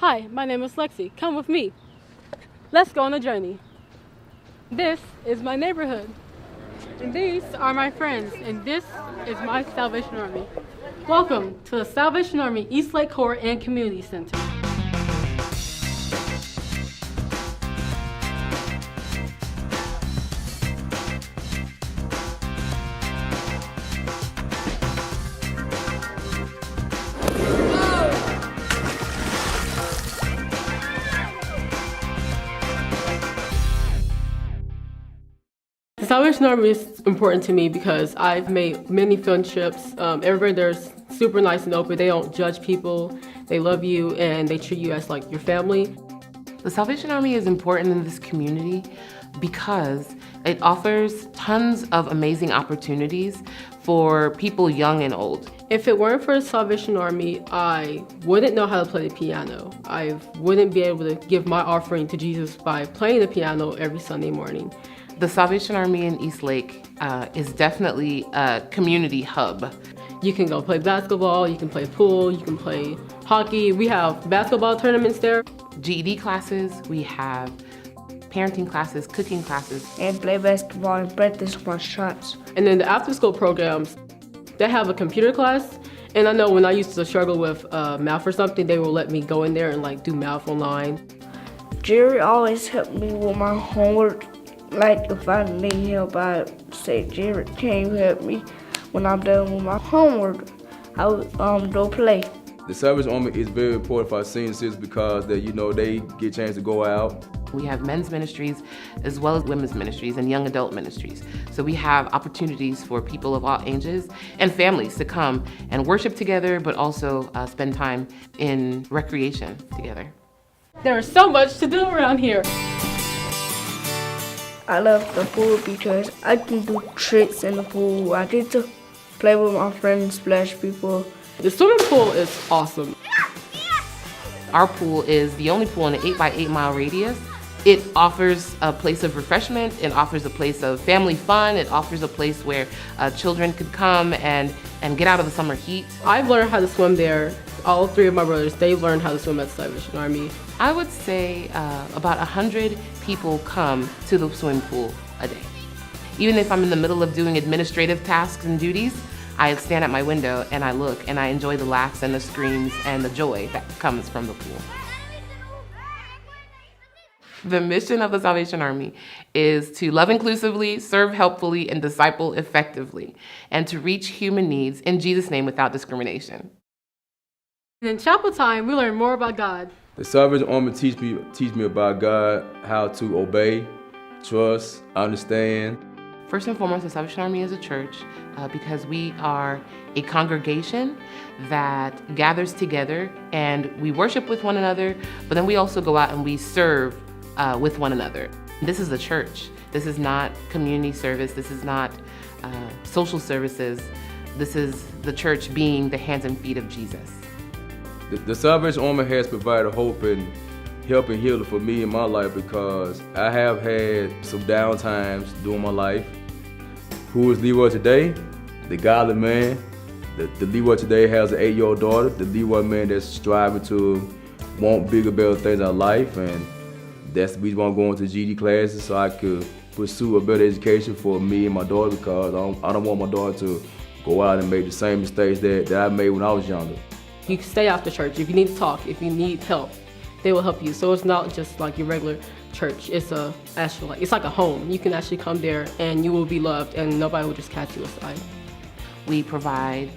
Hi, my name is Lexi. Come with me. Let's go on a journey. This is my neighborhood. And these are my friends. And this is my Salvation Army. Welcome to the Salvation Army East Lake Court and Community Center. The Salvation Army is important to me because I've made many friendships. Everybody there's super nice and open. They don't judge people. They love you and they treat you as like your family. The Salvation Army is important in this community because it offers tons of amazing opportunities for people young and old. If it weren't for the Salvation Army, I wouldn't know how to play the piano. I wouldn't be able to give my offering to Jesus by playing the piano every Sunday morning. The Salvation Army in East Lake is definitely a community hub. You can go play basketball, you can play pool, you can play hockey. We have basketball tournaments there. GED classes, we have parenting classes, cooking classes. And play basketball and practice my shots. And then the after school programs, they have a computer class. And I know when I used to struggle with math or something, they will let me go in there and like do math online. Jerry always helped me with my homework. Like if I need help, I say, Jerry, can you help me? When I'm done with my homework, I would go play. The Salvation Army is very important for our senior citizens because they get a chance to go out. We have men's ministries as well as women's ministries and young adult ministries. So we have opportunities for people of all ages and families to come and worship together, but also spend time in recreation together. There is so much to do around here. I love the pool because I can do tricks in the pool. I get to play with my friends, splash people. The swimming pool is awesome. Our pool is the only pool in an 8x8 mile radius. It offers a place of refreshment, it offers a place of family fun, it offers a place where children could come and get out of the summer heat. I've learned how to swim there. All three of my brothers, they've learned how to swim at the Salvation Army. I would say about 100 people come to the swimming pool a day. Even if I'm in the middle of doing administrative tasks and duties, I stand at my window and I look and I enjoy the laughs and the screams and the joy that comes from the pool. The mission of the Salvation Army is to love inclusively, serve helpfully, and disciple effectively, and to reach human needs in Jesus' name without discrimination. And in chapel time, we learn more about God. The Salvation Army teach me about God, how to obey, trust, understand. First and foremost, the Salvation Army is a church because we are a congregation that gathers together and we worship with one another, but then we also go out and we serve with one another. This is a church. This is not community service. This is not social services. This is the church being the hands and feet of Jesus. The Salvation Army has provided hope and help and healing for me in my life because I have had some down times during my life. Who is Leroy today? The godly man. The Leroy today has an 8-year-old daughter. The Leroy man that's striving to want bigger, better things in life, and that's the reason why I'm going to GED classes so I could pursue a better education for me and my daughter because I don't want my daughter to go out and make the same mistakes that I made when I was younger. You can stay after church. If you need to talk, if you need help, they will help you. So it's not just like your regular church. It's it's like a home. You can actually come there and you will be loved and nobody will just cast you aside. We provide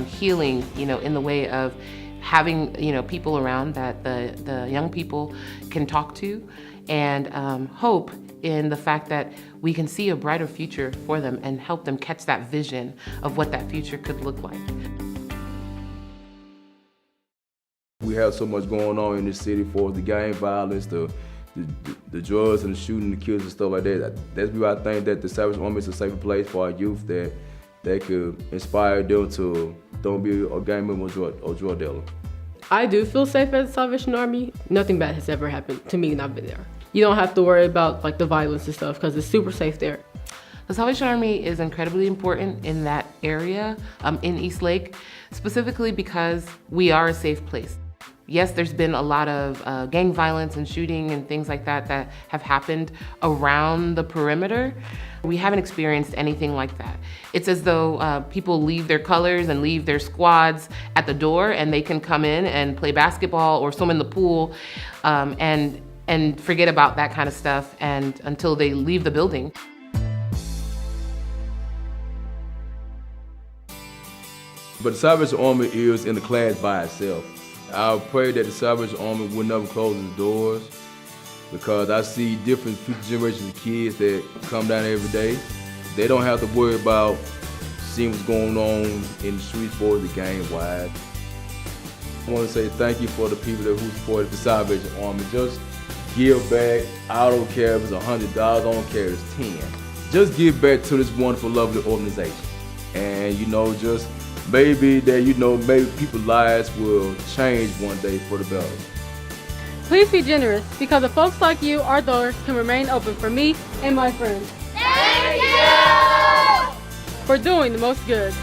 healing, in the way of having, people around that the young people can talk to, and hope in the fact that we can see a brighter future for them and help them catch that vision of what that future could look like. We have so much going on in this city for the gang violence, the drugs and the shooting, the kills and stuff like that. That's why I think that the Salvation Army is a safer place for our youth that could inspire them to don't be a gang member or drug dealer. I do feel safe at the Salvation Army. Nothing bad has ever happened to me and I've been there. You don't have to worry about like the violence and stuff because it's super safe there. The Salvation Army is incredibly important in that area, in East Lake, specifically because we are a safe place. Yes, there's been a lot of gang violence and shooting and things like that that have happened around the perimeter. We haven't experienced anything like that. It's as though people leave their colors and leave their squads at the door, and they can come in and play basketball or swim in the pool and forget about that kind of stuff and until they leave the building. But the Salvation Army is in the class by itself. I pray that the Salvation Army will never close its doors, because I see different future generations of kids that come down every day. They don't have to worry about seeing what's going on in the streets for the game-wise. I want to say thank you for the people who supported the Salvation Army. Just give back. I don't care if it's $100, I don't care if it's 10. Just give back to this wonderful, lovely organization. And just maybe that, maybe people's lives will change one day for the better. Please be generous, because of folks like you, our doors can remain open for me and my friends. Thank you! For doing the most good.